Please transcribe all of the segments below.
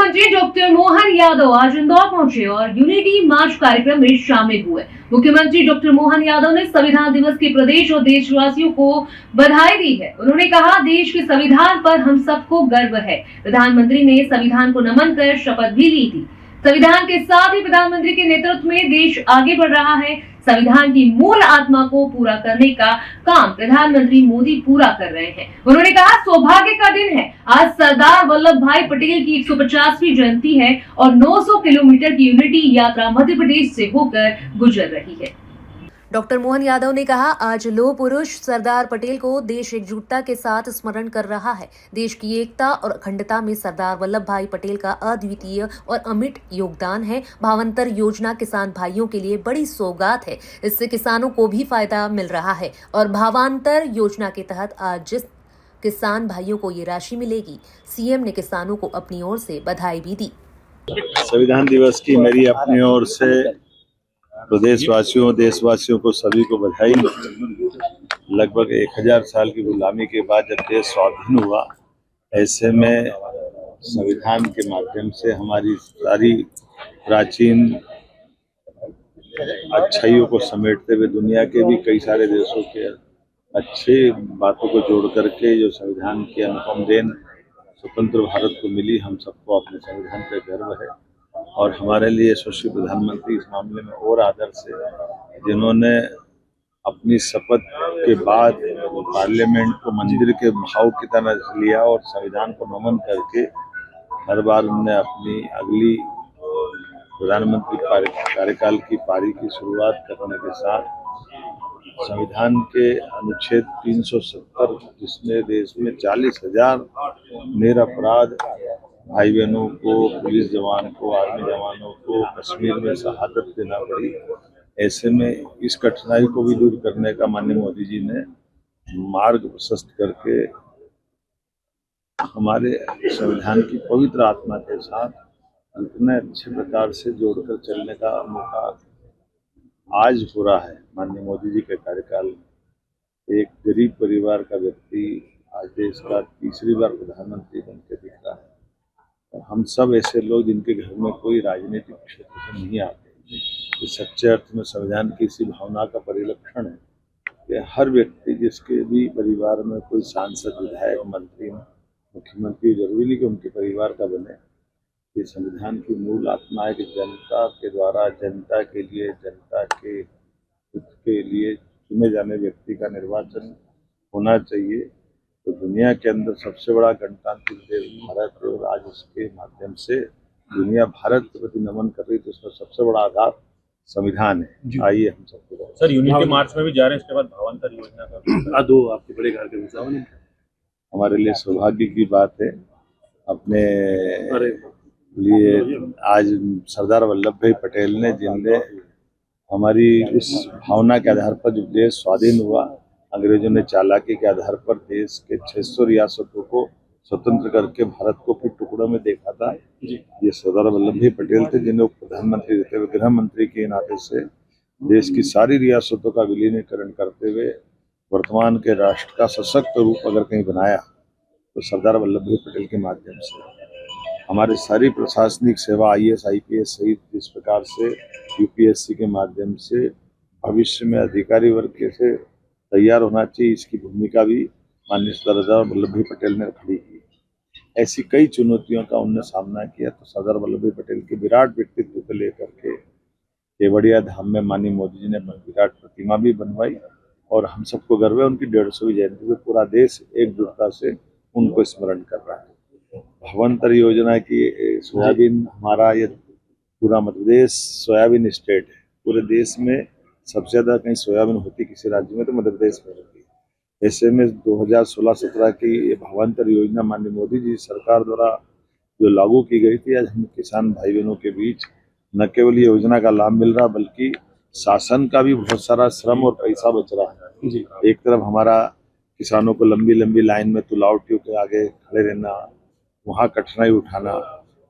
मुख्यमंत्री डॉक्टर मोहन यादव आज इंदौर पहुंचे और यूनिटी मार्च कार्यक्रम में शामिल हुए। मुख्यमंत्री डॉक्टर मोहन यादव ने संविधान दिवस की प्रदेश और देशवासियों को बधाई दी है। उन्होंने कहा, देश के संविधान पर हम सबको गर्व है। प्रधानमंत्री ने संविधान को नमन कर शपथ भी ली थी। संविधान के साथ ही प्रधानमंत्री के नेतृत्व में देश आगे बढ़ रहा है। संविधान की मूल आत्मा को पूरा करने का काम प्रधानमंत्री मोदी पूरा कर रहे हैं। उन्होंने कहा, सौभाग्य का दिन है। आज सरदार वल्लभ भाई पटेल की 150वीं जयंती है और 900 किलोमीटर की यूनिटी यात्रा मध्य प्रदेश से होकर गुजर रही है। डॉक्टर मोहन यादव ने कहा, आज लौह पुरुष सरदार पटेल को देश एकजुटता के साथ स्मरण कर रहा है। देश की एकता और अखंडता में सरदार वल्लभ भाई पटेल का अद्वितीय और अमिट योगदान है। भावांतर योजना किसान भाइयों के लिए बड़ी सौगात है। इससे किसानों को भी फायदा मिल रहा है और भावांतर योजना के तहत आज जिस किसान भाइयों को ये राशि मिलेगी, सीएम ने किसानों को अपनी ओर से बधाई भी दी। संविधान दिवस की मेरी अपनी ओर से प्रदेशवासियों, देशवासियों को सभी को बधाई। लगभग 1000 साल की गुलामी के बाद जब देश स्वाधीन हुआ, ऐसे में संविधान के माध्यम से हमारी सारी प्राचीन अच्छाइयों को समेटते हुए दुनिया के भी कई सारे देशों के अच्छे बातों को जोड़ करके जो संविधान की अनुपम देन स्वतंत्र भारत को मिली, हम सबको अपने संविधान पर गर्व है। और हमारे लिए यशस्वी प्रधानमंत्री इस मामले में और आदर्श है, जिन्होंने अपनी शपथ के बाद पार्लियामेंट को मंदिर के भाव की तरह लिया और संविधान को नमन करके हर बार उन्होंने अपनी अगली प्रधानमंत्री कार्यकाल की पारी की शुरुआत करने के साथ संविधान के अनुच्छेद 370, जिसने देश में 40,000 निरपराध भाई बहनों को, पुलिस जवान को, आर्मी जवानों को कश्मीर में शहादत देना पड़ी, ऐसे में इस कठिनाई को भी दूर करने का माननीय मोदी जी ने मार्ग प्रशस्त करके हमारे संविधान की पवित्र आत्मा के साथ इतने अच्छे प्रकार से जोड़कर चलने का मौका आज हो रहा है। माननीय मोदी जी के कार्यकाल में एक गरीब परिवार का व्यक्ति आज देश का तीसरी बार प्रधानमंत्री बनकर दिख रहा है। और हम सब ऐसे लोग जिनके घर में कोई राजनीतिक क्षेत्र से नहीं आते, ये सच्चे अर्थ में संविधान की इसी भावना का परिलक्षण है कि हर व्यक्ति जिसके भी परिवार में कोई सांसद, विधायक, मंत्री, मुख्यमंत्री, जरूरी नहीं कि उनके परिवार का बने। ये संविधान की मूल आत्मा है कि जनता के द्वारा, जनता के लिए, जनता के हित के लिए चुने जाने व्यक्ति का निर्वाचन होना चाहिए। तो दुनिया के अंदर सबसे बड़ा गणतांत्रिक देश भारत है और आज उसके माध्यम से दुनिया भारत के प्रति नमन कर रही, तो उसका सबसे बड़ा आधार संविधान है। आइए हम सबको सर यूनिटी मार्च में भी जा रहे हैं, इसके बाद भावांतर योजना का दो आपके बड़े कार्यक्रम हमारे लिए सौभाग्य की बात है। अपने लिए आज सरदार वल्लभ भाई पटेल ने, जिनने हमारी इस भावना के आधार पर जब देश स्वाधीन हुआ, अंग्रेजों ने चालाकी के आधार पर देश के 600 रियासतों को स्वतंत्र करके भारत को फिर टुकड़ों में देखा था। ये सरदार वल्लभ भाई पटेल थे, जिन्हें प्रधानमंत्री रहते हुए गृह मंत्री के नाते से देश की सारी रियासतों का विलीनीकरण करते हुए वर्तमान के राष्ट्र का सशक्त रूप अगर कहीं बनाया तो सरदार वल्लभ भाई पटेल के माध्यम से। हमारी सारी प्रशासनिक सेवा, IAS, IPS सहित जिस प्रकार से UPSC के माध्यम से भविष्य में अधिकारी वर्ग कैसे तैयार होना चाहिए, इसकी भूमिका भी माननीय सरदार वल्लभ भाई पटेल ने खड़ी की। ऐसी कई चुनौतियों का उन्होंने सामना किया, तो सरदार वल्लभ भाई पटेल के विराट व्यक्तित्व को लेकर के केवड़िया धाम में माननीय मोदी जी ने विराट प्रतिमा भी बनवाई और हम सबको गर्व है उनकी 150वीं जयंती में पूरा देश एकजुटता से उनको स्मरण कर रहा है। भावांतर योजना की सोयाबीन, हमारा ये पूरा मध्य प्रदेश सोयाबीन स्टेट है। पूरे देश में सबसे ज्यादा कहीं सोयाबीन होती किसी राज्य में तो मध्य प्रदेश में होती है। ऐसे में 2016-17 की ये भावांतर योजना माननीय मोदी जी सरकार द्वारा जो लागू की गई थी, आज हम किसान भाई बहनों के बीच न केवल ये योजना का लाभ मिल रहा बल्कि शासन का भी बहुत सारा श्रम और पैसा बच रहा है। एक तरफ हमारा किसानों को लंबी लंबी लाइन में तुलावटियों के आगे खड़े रहना, वहाँ कठिनाई उठाना,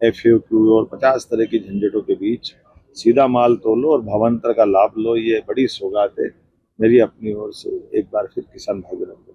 FAQ और 50 तरह की झंझटों के बीच सीधा माल तोलो और भावांतर का लाभ लो, ये बड़ी सौगात है मेरी अपनी ओर से। एक बार फिर किसान भाई बहनों को